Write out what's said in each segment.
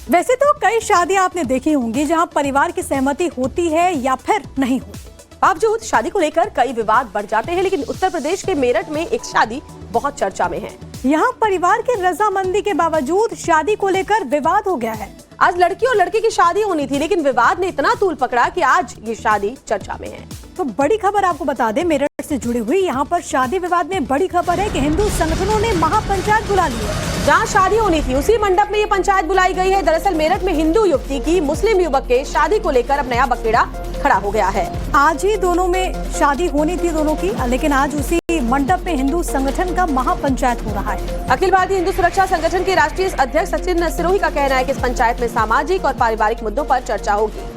वैसे तो कई शादियां आपने देखी होंगी जहां परिवार की सहमति होती है या फिर नहीं होती। बावजूद शादी को लेकर कई विवाद बढ़ जाते हैं, लेकिन उत्तर प्रदेश के मेरठ में एक शादी बहुत चर्चा में है। यहाँ परिवार की रजामंदी के बावजूद शादी को लेकर विवाद हो गया है। आज लड़की और लड़के की शादी होनी थी, लेकिन विवाद ने इतना तूल पकड़ा कि आज ये शादी चर्चा में है। तो बड़ी खबर आपको बता दें, मेरठ से जुड़ी हुई यहाँ पर शादी विवाद में बड़ी खबर है कि हिंदू संगठनों ने महापंचायत बुला ली है। जहाँ शादी होनी थी उसी मंडप में ये पंचायत बुलाई गई है। दरअसल मेरठ में हिंदू युवती की मुस्लिम युवक के शादी को लेकर अब नया बखेड़ा खड़ा हो गया है। आज ही दोनों में शादी होनी थी दोनों की, लेकिन आज उसी मंडप में हिंदू संगठन का महापंचायत हो रहा है। अखिल भारतीय हिंदू सुरक्षा संगठन के राष्ट्रीय अध्यक्ष सचिन सिरोही का कहना है कि इस पंचायत में सामाजिक और पारिवारिक मुद्दों पर चर्चा होगी।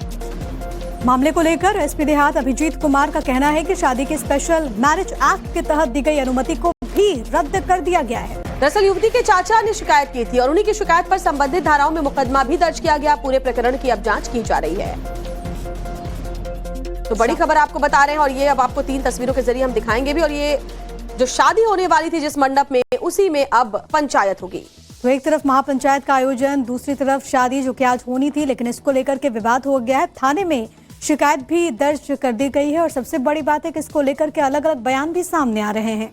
मामले को लेकर एसपी देहात अभिजीत कुमार का कहना है कि शादी के स्पेशल मैरिज एक्ट के तहत दी गई अनुमति को भी रद्द कर दिया गया है। दरअसल युवती के चाचा ने शिकायत की थी और उन्हीं की शिकायत पर संबंधित धाराओं में मुकदमा भी दर्ज किया गया। पूरे प्रकरण की अब जांच की जा रही है। तो बड़ी खबर आपको बता रहे हैं और ये अब आपको 3 तस्वीरों के जरिए हम दिखाएंगे भी। और ये जो शादी होने वाली थी जिस मंडप में, उसी में अब पंचायत होगी। तो एक तरफ महापंचायत का आयोजन, दूसरी तरफ शादी जो कि आज होनी थी, लेकिन इसको लेकर के विवाद हो गया है। थाने में शिकायत भी दर्ज कर दी गई है और सबसे बड़ी बात है कि इसको लेकर के अलग अलग बयान भी सामने आ रहे हैं।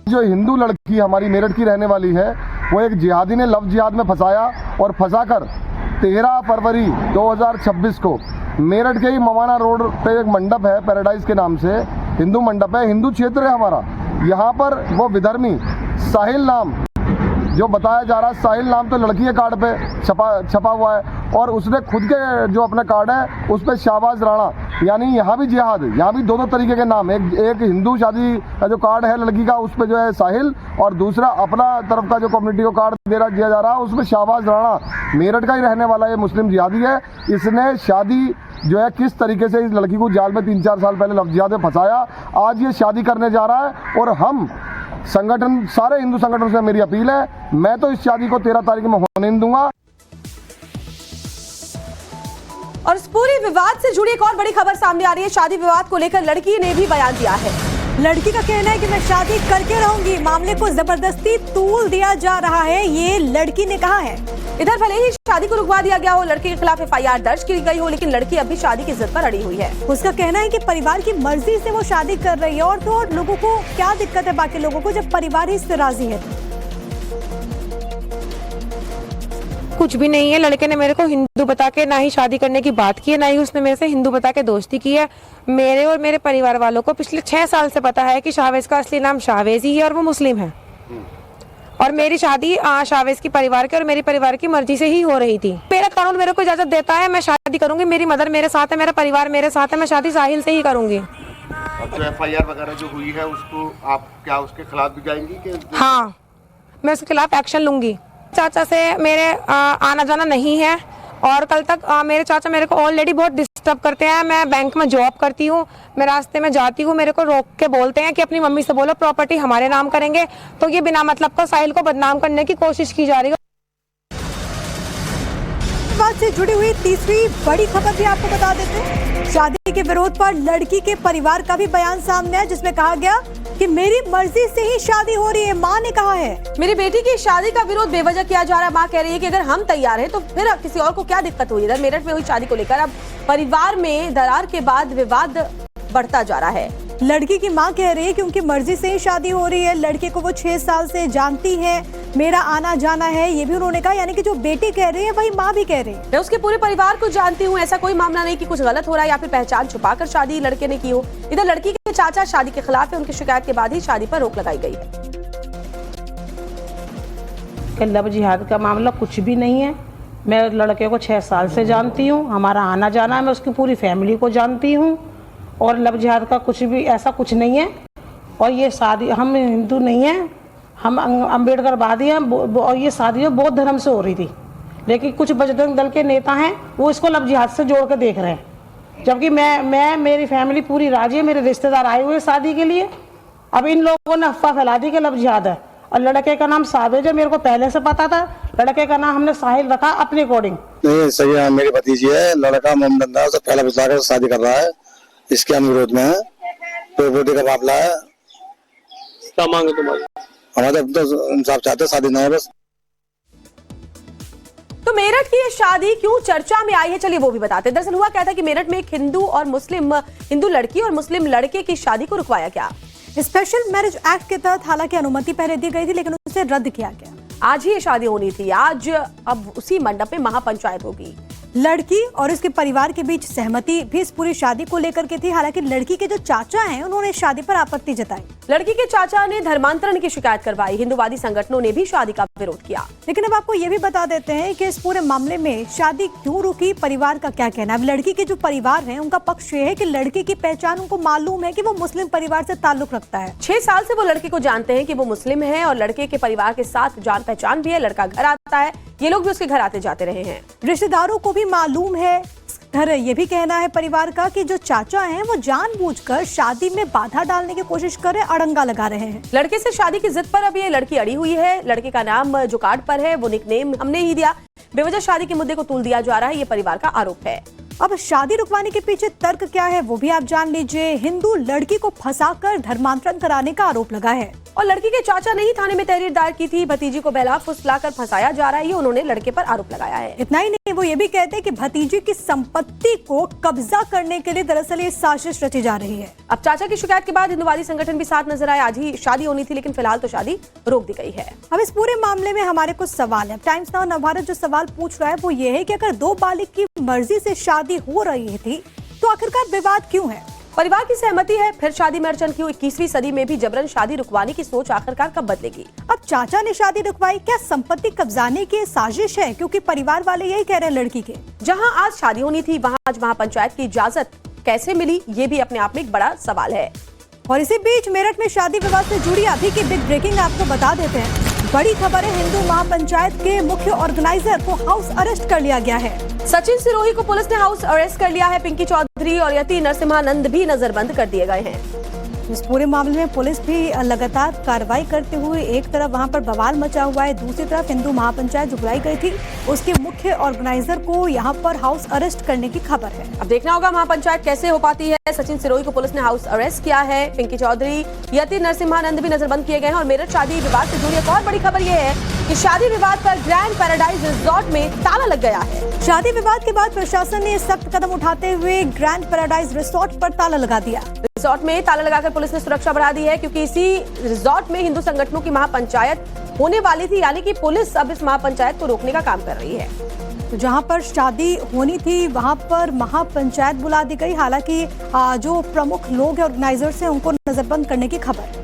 जो हिंदू लड़की हमारी मेरठ की रहने वाली है, वो एक जिहादी ने लव जिहाद में फंसाया और फंसाकर 13 फरवरी 2026 को मेरठ के ही मवाना रोड पे एक मंडप है, पैराडाइज के नाम से हिंदू मंडप है, हिंदू क्षेत्र है हमारा। यहाँ पर वो विधर्मी साहिल नाम जो बताया जा रहा है, साहिल नाम तो लड़की के कार्ड पे छपा हुआ है और उसने खुद के जो अपना कार्ड है उस पर शाहबाज राणा, यानी यहाँ भी जिहाद, यहाँ भी दो तरीके के नाम, एक हिंदू शादी का जो कार्ड है लड़की का उस पर जो है साहिल, और दूसरा अपना तरफ का जो कम्युनिटी को कार्ड दिया जा रहा है उसमें शाहबाज राणा मेरठ का ही रहने वाला ये मुस्लिम जिहादी है। इसने शादी जो है किस तरीके से इस लड़की को जाल में 3-4 साल पहले लव जिहाद में फंसाया, आज ये शादी करने जा रहा है। और हम संगठन, सारे हिंदू संगठनों से मेरी अपील है, मैं तो इस शादी को 13 तारीख में होने नहीं दूंगा। और इस पूरे विवाद से जुड़ी एक और बड़ी खबर सामने आ रही है। शादी विवाद को लेकर लड़की ने भी बयान दिया है। लड़की का कहना है कि मैं शादी करके रहूंगी, मामले को जबरदस्ती तूल दिया जा रहा है, ये लड़की ने कहा है। इधर भले ही शादी को रुकवा दिया गया हो, लड़के के खिलाफ FIR दर्ज की गई हो, लेकिन लड़की अभी शादी की जिद पर अड़ी हुई है। उसका कहना है कि परिवार की मर्जी से वो शादी कर रही है और तो और लोगों को क्या दिक्कत है बाकी लोगों को जब परिवार ही इससे राजी है। कुछ भी नहीं है। लड़के ने मेरे को हिंदू बता के ना ही शादी करने की बात की है, ना ही उसने मेरे से हिंदू बता के दोस्ती की है। मेरे और मेरे परिवार वालों को पिछले 6 साल से पता है कि शाहवेज का असली नाम शाहवेज ही है और वो मुस्लिम है। और मेरी शादी शाहवेज की परिवार के और मेरी परिवार की मर्जी से ही हो रही थी। मेरा कानून मेरे को इजाजत देता है, मैं शादी करूंगी, मेरी मदर मेरे साथ है, मेरा परिवार मेरे साथ है, मैं शादी साहिल से ही करूंगी। अब जो FIR वगैरह जो हुई है उसको आप क्या उसके खिलाफ भी जाएंगी कि? हाँ, मैं उसके खिलाफ एक्शन लूंगी। चाचा से मेरे आना जाना नहीं है और कल तक मेरे चाचा मेरे को ऑलरेडी बहुत डिस्टर्ब करते हैं। मैं बैंक में जॉब करती हूँ, मैं रास्ते में जाती हूँ, मेरे को रोक के बोलते हैं कि अपनी मम्मी से बोलो प्रॉपर्टी हमारे नाम करेंगे। तो ये बिना मतलब का साहिल को बदनाम करने की कोशिश की जा रही है। बात से जुड़ी हुई तीसरी बड़ी खबर भी आपको बता देते हैं। शादी के विरोध पर लड़की के परिवार का भी बयान सामने है, जिसमें कहा गया कि मेरी मर्जी से ही शादी हो रही है। मां ने कहा है मेरी बेटी की शादी का विरोध बेवजह किया जा रहा है। मां कह रही है कि अगर हम तैयार हैं तो फिर किसी और को क्या दिक्कत हुई। इधर मेरठ में हुई शादी को लेकर अब परिवार में दरार के बाद विवाद बढ़ता जा रहा है। लड़की की मां कह रही है कि उनकी मर्जी से ही शादी हो रही है, लड़के को वो 6 साल से जानती है, मेरा आना जाना है, ये भी उन्होंने कहा। यानी कि जो बेटी कह रही है वही मां भी कह रही है। मैं उसके पूरे परिवार को जानती हूँ, ऐसा कोई मामला नहीं कि कुछ गलत हो रहा है या फिर पहचान छुपाकर शादी लड़के ने की हो। इधर लड़की के चाचा शादी के खिलाफ है, उनकी शिकायत के बाद ही शादी पर रोक लगाई गई है। लव जिहाद का मामला कुछ भी नहीं है। मैं लड़के को 6 साल से जानती हूँ, हमारा आना जाना है, मैं उसकी पूरी फैमिली को जानती हूँ और लव जिहाद का कुछ भी ऐसा कुछ नहीं है। और ये शादी, हम हिंदू नहीं हैं, हम अम्बेडकरवादी हैं और ये शादी बौद्ध धर्म से हो रही थी, लेकिन कुछ बजरंग दल के नेता हैं वो इसको लव जिहाद से जोड़ के देख रहे हैं, जबकि मैं मेरी फैमिली पूरी राजी है, मेरे रिश्तेदार आए हुए शादी के लिए। अब इन लोगों ने अफवाह फैला दी कि लव जिहाद है और लड़के का नाम सावेज है, मेरे को पहले से पता था। लड़के का नाम हमने साहिल रखा अपने अकॉर्डिंग। नहीं सही है, मेरी भतीजी है, लड़का मोहम्मद से पहला बता कर शादी कर रहा है, इसके अनुरोध में है, प्रॉपर्टी का मामला है। क्या मांगे तुम्हारी? हमारे तो इंसाफ चाहते, शादी नहीं है बस। तो मेरठ की ये शादी क्यों चर्चा में आई है, चलिए वो भी बताते हैं। दरअसल हुआ क्या था कि मेरठ में एक हिंदू लड़की और मुस्लिम लड़के की शादी को रुकवाया गया। स्पेशल मैरिज एक्ट के तहत हालांकि अनुमति पहले दी गई थी, लेकिन उसे रद्द किया गया। आज ही ये शादी होनी थी, आज अब उसी मंडप में महापंचायत होगी। लड़की और उसके परिवार के बीच सहमति भी इस पूरी शादी को लेकर के थी। हालांकि लड़की के जो चाचा हैं उन्होंने शादी पर आपत्ति जताई। लड़की के चाचा ने धर्मांतरण की शिकायत करवाई। हिंदुवादी संगठनों ने भी शादी का विरोध किया। लेकिन अब आपको ये भी बता देते हैं कि इस पूरे मामले में शादी क्यों रुकी, परिवार का क्या कहना है। अब लड़की के जो परिवार है उनका पक्ष ये है कि लड़की की पहचान उनको मालूम है कि वो मुस्लिम परिवार से ताल्लुक रखता है। 6 साल से वो लड़के को जानते हैं कि वो मुस्लिम है और लड़के के परिवार के साथ जान पहचान भी है। लड़का घर आता है, ये लोग भी उसके घर आते जाते रहे हैं। रिश्तेदारों को भी मालूम है। घर ये भी कहना है परिवार का कि जो चाचा हैं वो जानबूझकर शादी में बाधा डालने की कोशिश कर रहे, अड़ंगा लगा रहे हैं। लड़के से शादी की जिद पर अब ये लड़की अड़ी हुई है। लड़के का नाम जो कार्ड पर है वो निकनेम हमने ही दिया। बेवजह शादी के मुद्दे को तूल दिया जा रहा है, ये परिवार का आरोप है। अब शादी रुकवाने के पीछे तर्क क्या है वो भी आप जान लीजिए। हिंदू लड़की को फंसाकर धर्मांतरण कराने का आरोप लगा है और लड़की के चाचा ने ही थाने में तहरीर दायर की थी। भतीजी को बहला फुसलाकर फंसाया जा रहा है, ये उन्होंने लड़के पर आरोप लगाया है। इतना ही नहीं, वो ये भी कहते हैं कि भतीजी की संपत्ति को कब्जा करने के लिए दरअसल ये साजिश रची जा रही है। अब चाचा की शिकायत के बाद हिंदुवादी संगठन भी साथ नजर आए। आज ही शादी होनी थी, लेकिन फिलहाल तो शादी रोक दी गई है। अब इस पूरे मामले में हमारे कुछ सवाल है। टाइम्स नाउ नवभारत जो सवाल पूछ रहा है वो ये है कि अगर 2 बालिग की मर्जी से शादी हो रही थी तो आखिरकार विवाद क्यों है। परिवार की सहमति है, फिर शादी में अड़चन क्यों। 21वीं सदी में भी जबरन शादी रुकवाने की सोच आखिरकार कब बदलेगी। अब चाचा ने शादी रुकवाई, क्या संपत्ति कब्जाने की साजिश है, क्योंकि परिवार वाले यही कह रहे हैं लड़की के। जहां आज शादी होनी थी वहां आज महापंचायत की इजाजत कैसे मिली, ये भी अपने आप में एक बड़ा सवाल है। और इसी बीच मेरठ में शादी विवाद से जुड़ी अभी की बिग ब्रेकिंग आपको बता देते हैं। बड़ी खबर है, हिंदू महापंचायत के मुख्य ऑर्गेनाइजर को हाउस अरेस्ट कर लिया गया है। सचिन सिरोही को पुलिस ने हाउस अरेस्ट कर लिया है। पिंकी चौधरी और यति नरसिम्हानंद भी नजरबंद कर दिए गए हैं। इस पूरे मामले में पुलिस भी लगातार कार्रवाई करते हुए एक तरफ वहां पर बवाल मचा हुआ है, दूसरी तरफ हिंदू महापंचायत जो बुलाई गई थी उसके मुख्य ऑर्गेनाइजर को यहां पर हाउस अरेस्ट करने की खबर है। अब देखना होगा महापंचायत कैसे हो पाती है। सचिन सिरोही को पुलिस ने हाउस अरेस्ट किया है। पिंकी चौधरी, यति नरसिम्हानंद भी नजरबंद किए गए हैं। और मेरठ शादी विवाद से जुड़ी एक और बड़ी खबर ये है कि शादी विवाद पर ग्रैंड पैराडाइज रिजॉर्ट में ताला लग गया है। शादी विवाद के बाद प्रशासन ने सख्त कदम उठाते हुए ग्रैंड पैराडाइज रिसोर्ट पर ताला लगा दिया। रिजॉर्ट में ताला लगाकर पुलिस ने सुरक्षा बढ़ा दी है, क्योंकि इसी रिजॉर्ट में हिंदू संगठनों की महापंचायत होने वाली थी। यानी कि पुलिस अब इस महापंचायत को रोकने का काम कर रही है। तो जहां पर शादी होनी थी वहां पर महापंचायत बुला दी गई। हालांकि जो प्रमुख लोग हैं ऑर्गेनाइजर्स हैं उनको नजरबंद करने की खबर।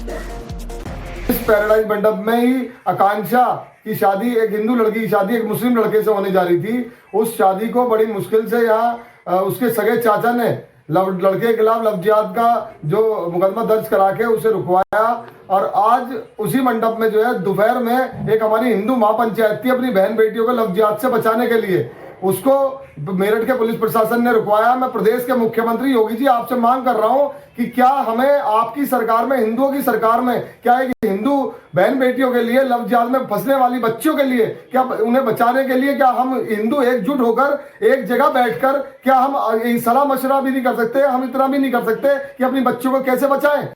इस पैराडाइज मंडप में ही आकांक्षा की शादी, एक हिंदू लड़की की शादी एक मुस्लिम लड़के से होने जा रही थी। उस शादी को बड़ी मुश्किल से यहाँ उसके सगे चाचा ने लड़के के खिलाफ लव जिहाद का जो मुकदमा दर्ज करा के उसे रुकवाया। और आज उसी मंडप में जो है दोपहर में एक हमारी हिंदू महापंचायत थी अपनी बहन बेटियों को लव जिहाद से बचाने के लिए, उसको मेरठ के पुलिस प्रशासन ने रुकवाया। मैं प्रदेश के मुख्यमंत्री योगी जी आपसे मांग कर रहा हूं कि क्या हमें आपकी सरकार में, हिंदुओं की सरकार में, क्या है कि हिंदू बहन बेटियों के लिए, लव जिहाद में फंसने वाली बच्चियों के लिए, क्या उन्हें बचाने के लिए क्या हम हिंदू एकजुट होकर एक जगह बैठकर क्या हम सलाह मशवरा भी नहीं कर सकते, हम इतना भी नहीं कर सकते कि अपनी बच्चों को कैसे बचाएं।